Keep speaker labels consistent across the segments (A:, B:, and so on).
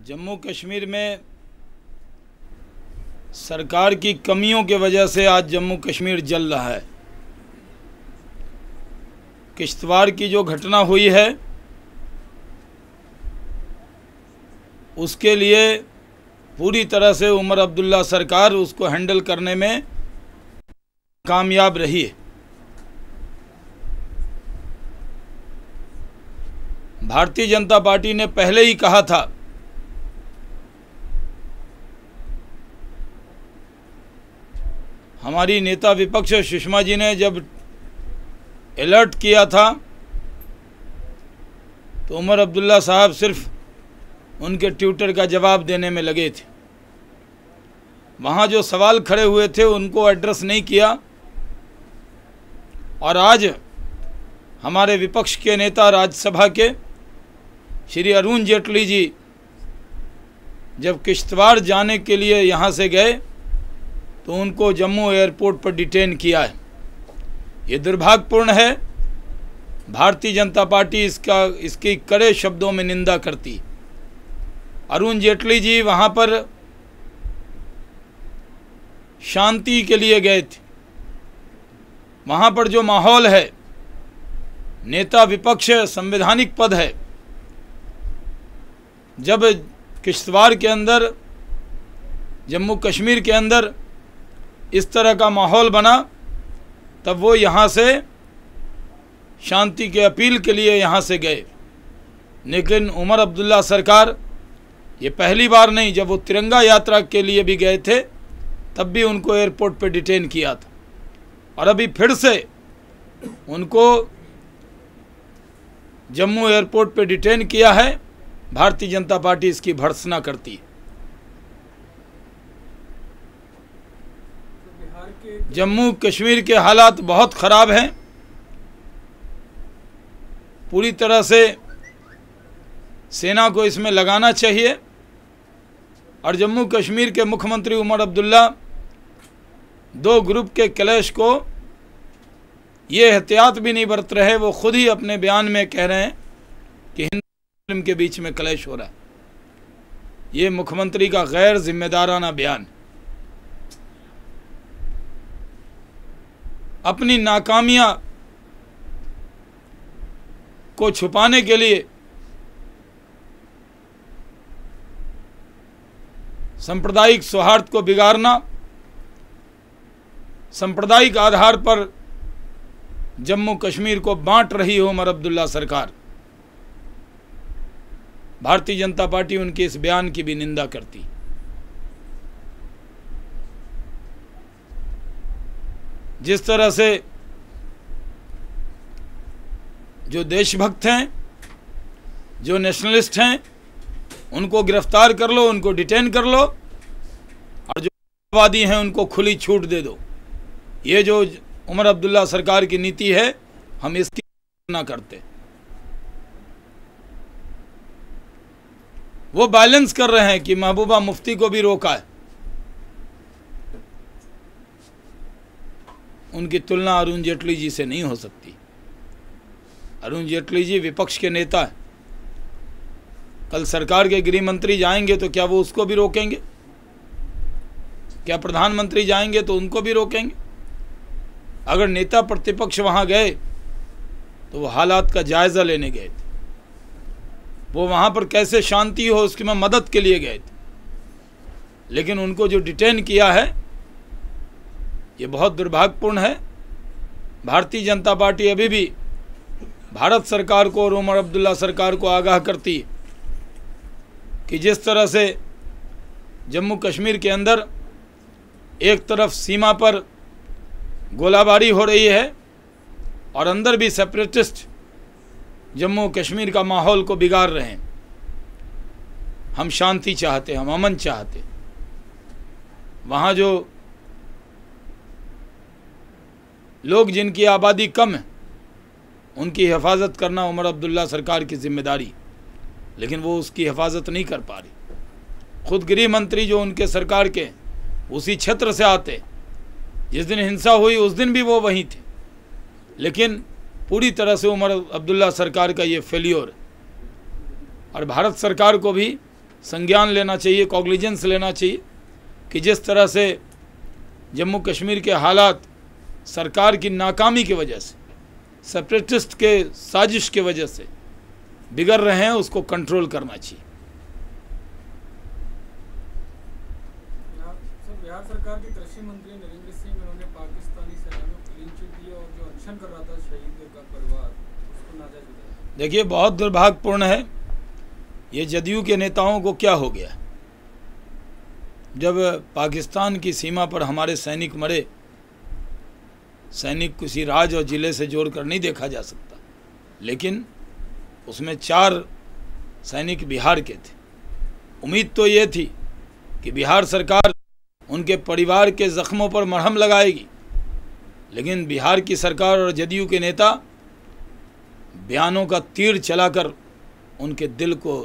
A: जम्मू कश्मीर में सरकार की कमियों की वजह से आज जम्मू कश्मीर जल रहा है। किश्तवाड़ की जो घटना हुई है उसके लिए पूरी तरह से उमर अब्दुल्ला सरकार उसको हैंडल करने में कामयाब रही है। भारतीय जनता पार्टी ने पहले ही कहा था हमारी नेता विपक्ष सुषमा जी ने जब अलर्ट किया था तो उमर अब्दुल्ला साहब सिर्फ उनके ट्विटर का जवाब देने में लगे थे। वहाँ जो सवाल खड़े हुए थे उनको एड्रेस नहीं किया। और आज हमारे विपक्ष के नेता राज्यसभा के श्री अरुण जेटली जी जब किश्तवाड़ जाने के लिए यहाँ से गए तो उनको जम्मू एयरपोर्ट पर डिटेन किया है। ये दुर्भाग्यपूर्ण है। भारतीय जनता पार्टी इसकी कड़े शब्दों में निंदा करती। अरुण जेटली जी वहाँ पर शांति के लिए गए थे। वहाँ पर जो माहौल है, नेता विपक्ष संवैधानिक पद है। जब किश्तवाड़ के अंदर, जम्मू कश्मीर के अंदर इस तरह का माहौल बना तब वो यहाँ से शांति के अपील के लिए यहाँ से गए। लेकिन उमर अब्दुल्ला सरकार ये पहली बार नहीं, जब वो तिरंगा यात्रा के लिए भी गए थे तब भी उनको एयरपोर्ट पे डिटेन किया था। और अभी फिर से उनको जम्मू एयरपोर्ट पे डिटेन किया है। भारतीय जनता पार्टी इसकी भर्त्सना करती है। जम्मू कश्मीर के हालात बहुत ख़राब हैं। पूरी तरह से सेना को इसमें लगाना चाहिए। और जम्मू कश्मीर के मुख्यमंत्री उमर अब्दुल्ला दो ग्रुप के क्लैश को ये एहतियात भी नहीं बरत रहे। वो खुद ही अपने बयान में कह रहे हैं कि हिंदू मुस्लिम के बीच में क्लैश हो रहा है। ये मुख्यमंत्री का गैर जिम्मेदाराना बयान। अपनी नाकामियां को छुपाने के लिए सांप्रदायिक सौहार्द को बिगाड़ना, सांप्रदायिक आधार पर जम्मू कश्मीर को बांट रही हो उमर अब्दुल्ला सरकार। भारतीय जनता पार्टी उनके इस बयान की भी निंदा करती। जिस तरह से जो देशभक्त हैं, जो नेशनलिस्ट हैं, उनको गिरफ्तार कर लो, उनको डिटेन कर लो। और जो वादी हैं उनको खुली छूट दे दो। ये जो उमर अब्दुल्ला सरकार की नीति है, हम इसकी ना करते। वो बैलेंस कर रहे हैं कि महबूबा मुफ्ती को भी रोका है। उनकी तुलना अरुण जेटली जी से नहीं हो सकती। अरुण जेटली जी विपक्ष के नेता हैं। कल सरकार के गृह मंत्री जाएंगे तो क्या वो उसको भी रोकेंगे? क्या प्रधानमंत्री जाएंगे तो उनको भी रोकेंगे? अगर नेता प्रतिपक्ष वहाँ गए तो वो हालात का जायज़ा लेने गए थे। वो वहाँ पर कैसे शांति हो उसकी में मदद के लिए गए थे। लेकिन उनको जो डिटेन किया है ये बहुत दुर्भाग्यपूर्ण है। भारतीय जनता पार्टी अभी भी भारत सरकार को और उमर अब्दुल्ला सरकार को आगाह करती है कि जिस तरह से जम्मू कश्मीर के अंदर एक तरफ सीमा पर गोलाबारी हो रही है और अंदर भी सेपरेटिस्ट जम्मू कश्मीर का माहौल को बिगाड़ रहे हैं। हम शांति चाहते, हम अमन चाहते। वहाँ जो लोग जिनकी आबादी कम है उनकी हिफाजत करना उमर अब्दुल्ला सरकार की जिम्मेदारी, लेकिन वो उसकी हिफाजत नहीं कर पा रही। खुद गृह मंत्री जो उनके सरकार के उसी क्षेत्र से आते, जिस दिन हिंसा हुई उस दिन भी वो वहीं थे। लेकिन पूरी तरह से उमर अब्दुल्ला सरकार का ये फेल्योर। और भारत सरकार को भी संज्ञान लेना चाहिए, कॉग्निजेंस लेना चाहिए कि जिस तरह से जम्मू कश्मीर के हालात सरकार की नाकामी की वजह से, सेपरेटिस्ट के साजिश के वजह से बिगड़ रहे हैं, उसको कंट्रोल करना चाहिए।
B: बिहार सरकार के कृषि मंत्री नरेंद्र सिंह, उन्होंने पाकिस्तानी सेना को क्लीन चिट दिया और जो अनशन कर रहा था शहीद का परिवार, उसको नाजायज बताया।
A: देखिए, बहुत दुर्भाग्यपूर्ण है। ये जदयू के नेताओं को क्या हो गया? जब पाकिस्तान की सीमा पर हमारे सैनिक मरे, सैनिक किसी राज्य और ज़िले से जोड़कर नहीं देखा जा सकता, लेकिन उसमें 4 सैनिक बिहार के थे। उम्मीद तो ये थी कि बिहार सरकार उनके परिवार के ज़ख्मों पर मरहम लगाएगी, लेकिन बिहार की सरकार और जदयू के नेता बयानों का तीर चलाकर उनके दिल को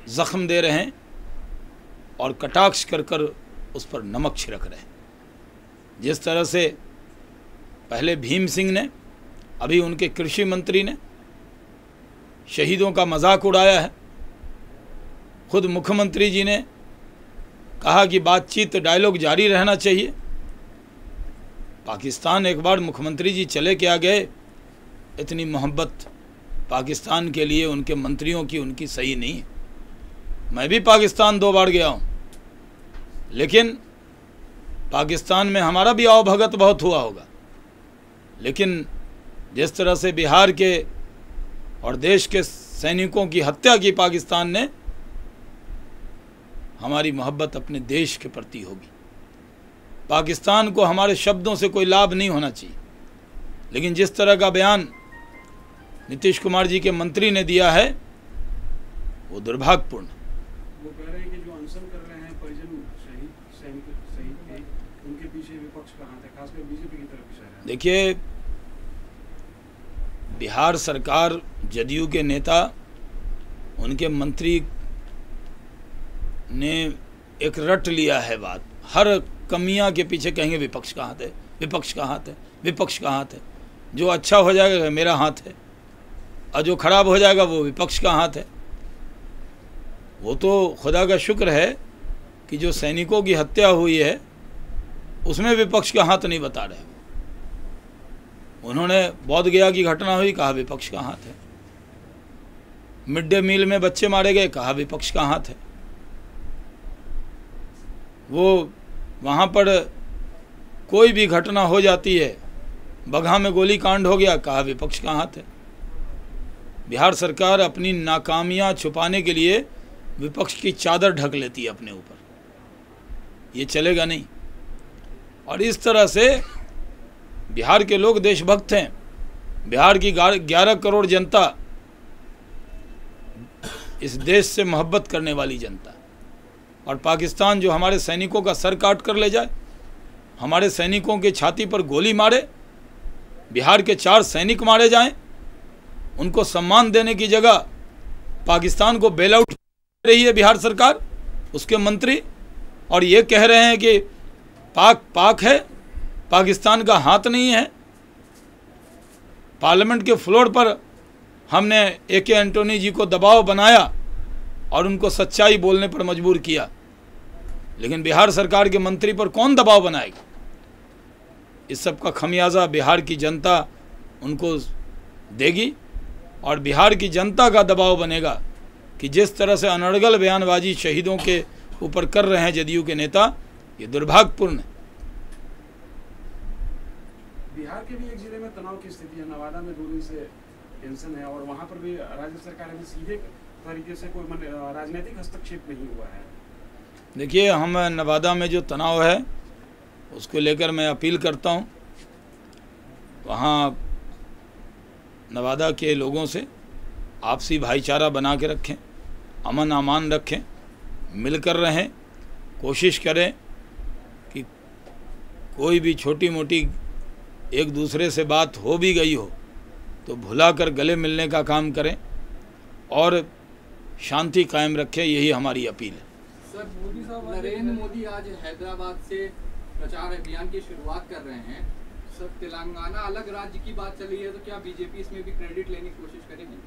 A: ज़ख्म दे रहे हैं और कटाक्ष कर कर उस पर नमक छिड़क रहे हैं। जिस तरह से पहले भीम सिंह ने, अभी उनके कृषि मंत्री ने शहीदों का मजाक उड़ाया है। खुद मुख्यमंत्री जी ने कहा कि बातचीत डायलॉग जारी रहना चाहिए। पाकिस्तान एक बार मुख्यमंत्री जी चले क्या गए, इतनी मोहब्बत पाकिस्तान के लिए उनके मंत्रियों की उनकी सही नहीं है। मैं भी पाकिस्तान 2 बार गया हूँ, लेकिन पाकिस्तान में हमारा भी आवभगत बहुत हुआ होगा, लेकिन जिस तरह से बिहार के और देश के सैनिकों की हत्या की पाकिस्तान ने, हमारी मोहब्बत अपने देश के प्रति होगी। पाकिस्तान को हमारे शब्दों से कोई लाभ नहीं होना चाहिए, लेकिन जिस तरह का बयान नीतीश कुमार जी के मंत्री ने दिया है वो दुर्भाग्यपूर्ण।
C: वो कह रहे हैं कि जो अनशन कर रहे हैं परिजन सैनिक के, उनके पीछे विपक्ष कहाँ थे, खासकर बीजेपी की तरफ इशारा है।
A: देखिए, बिहार सरकार, जदयू के नेता, उनके मंत्री ने एक रट लिया है बात। हर कमियां के पीछे कहेंगे विपक्ष का हाथ है, विपक्ष का हाथ है, विपक्ष का हाथ है। जो अच्छा हो जाएगा मेरा हाथ है, और जो खराब हो जाएगा वो विपक्ष का हाथ है। वो तो खुदा का शुक्र है कि जो सैनिकों की हत्या हुई है उसमें विपक्ष का हाथ नहीं बता रहे। उन्होंने बोध गया की घटना हुई, कहा विपक्ष का हाथ है। मिड डे मील में बच्चे मारे गए, कहा विपक्ष का हाथ है। वो वहाँ पर कोई भी घटना हो जाती है, बगहा में गोली कांड हो गया, कहा विपक्ष का हाथ है। बिहार सरकार अपनी नाकामियां छुपाने के लिए विपक्ष की चादर ढक लेती है अपने ऊपर। ये चलेगा नहीं। और इस तरह से बिहार के लोग देशभक्त हैं। बिहार की 11 करोड़ जनता इस देश से मोहब्बत करने वाली जनता। और पाकिस्तान जो हमारे सैनिकों का सर काट कर ले जाए, हमारे सैनिकों के छाती पर गोली मारे, बिहार के 4 सैनिक मारे जाएं, उनको सम्मान देने की जगह पाकिस्तान को बेल आउट कर रही है बिहार सरकार, उसके मंत्री, और ये कह रहे हैं कि पाक है, पाकिस्तान का हाथ नहीं है। पार्लियामेंट के फ्लोर पर हमने AK एंटोनी जी को दबाव बनाया और उनको सच्चाई बोलने पर मजबूर किया, लेकिन बिहार सरकार के मंत्री पर कौन दबाव बनाएगा? इस सब का खमियाजा बिहार की जनता उनको देगी, और बिहार की जनता का दबाव बनेगा कि जिस तरह से अनर्गल बयानबाजी शहीदों के ऊपर कर रहे हैं जदयू के नेता, ये दुर्भाग्यपूर्ण है।
C: बिहार के भी एक जिले में तनाव की स्थिति है, नवादा में 2 दिन से टेंशन है, और वहाँ पर भी राज्य सरकार में सीधे तरीके से कोई राजनीतिक हस्तक्षेप नहीं हुआ है।
A: देखिए, हम नवादा में जो तनाव है उसको लेकर मैं अपील करता हूँ, वहाँ नवादा के लोगों से आपसी भाईचारा बना के रखें, अमन अमान रखें, मिलकर रहें, कोशिश करें कि कोई भी छोटी मोटी एक दूसरे से बात हो भी गई हो तो भुलाकर गले मिलने का काम करें और शांति कायम रखें, यही हमारी अपील है।
D: सर, नरेंद्र मोदी आज हैदराबाद से प्रचार अभियान की शुरुआत कर रहे हैं। सर, तेलंगाना अलग राज्य की बात चली है, तो क्या बीजेपी इसमें भी क्रेडिट लेने की कोशिश करेगी?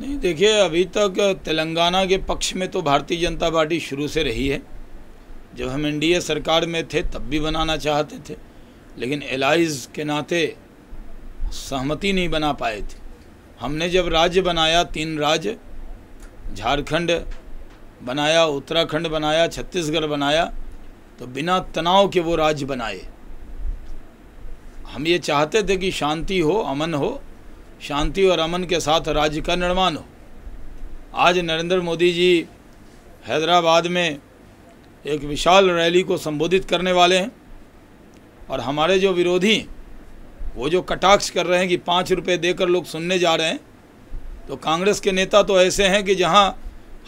A: नहीं, देखिए, अभी तक तेलंगाना के पक्ष में तो भारतीय जनता पार्टी शुरू से रही है। जब हम एनडीए सरकार में थे तब भी बनाना चाहते थे, लेकिन एलाइज के नाते सहमति नहीं बना पाए थे। हमने जब राज्य बनाया, 3 राज्य, झारखंड बनाया, उत्तराखंड बनाया, छत्तीसगढ़ बनाया, तो बिना तनाव के वो राज्य बनाए। हम ये चाहते थे कि शांति हो, अमन हो, शांति और अमन के साथ राज्य का निर्माण हो। आज नरेंद्र मोदी जी हैदराबाद में एक विशाल रैली को संबोधित करने वाले हैं, और हमारे जो विरोधी वो जो कटाक्ष कर रहे हैं कि 5 रुपये देकर लोग सुनने जा रहे हैं, तो कांग्रेस के नेता तो ऐसे हैं कि जहां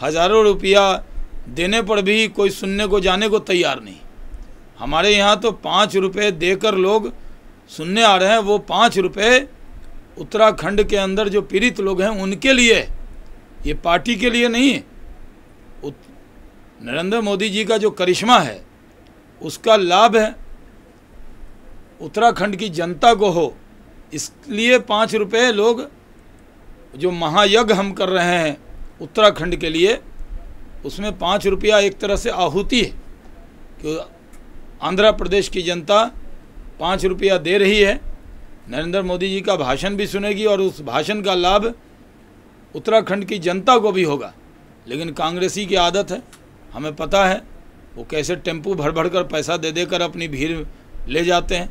A: हज़ारों रुपया देने पर भी कोई सुनने को जाने को तैयार नहीं। हमारे यहाँ तो 5 रुपये देकर लोग सुनने आ रहे हैं। वो 5 रुपये उत्तराखंड के अंदर जो पीड़ित लोग हैं उनके लिए, ये पार्टी के लिए नहीं है। नरेंद्र मोदी जी का जो करिश्मा है उसका लाभ है उत्तराखंड की जनता को हो, इसलिए 5 रुपये लोग जो महायज्ञ हम कर रहे हैं उत्तराखंड के लिए, उसमें 5 रुपया एक तरह से आहुति है कि आंध्र प्रदेश की जनता 5 रुपया दे रही है, नरेंद्र मोदी जी का भाषण भी सुनेगी और उस भाषण का लाभ उत्तराखंड की जनता को भी होगा। लेकिन कांग्रेसी की आदत है, हमें पता है वो कैसे टेम्पू भर भर कर पैसा दे देकर अपनी भीड़ ले जाते हैं।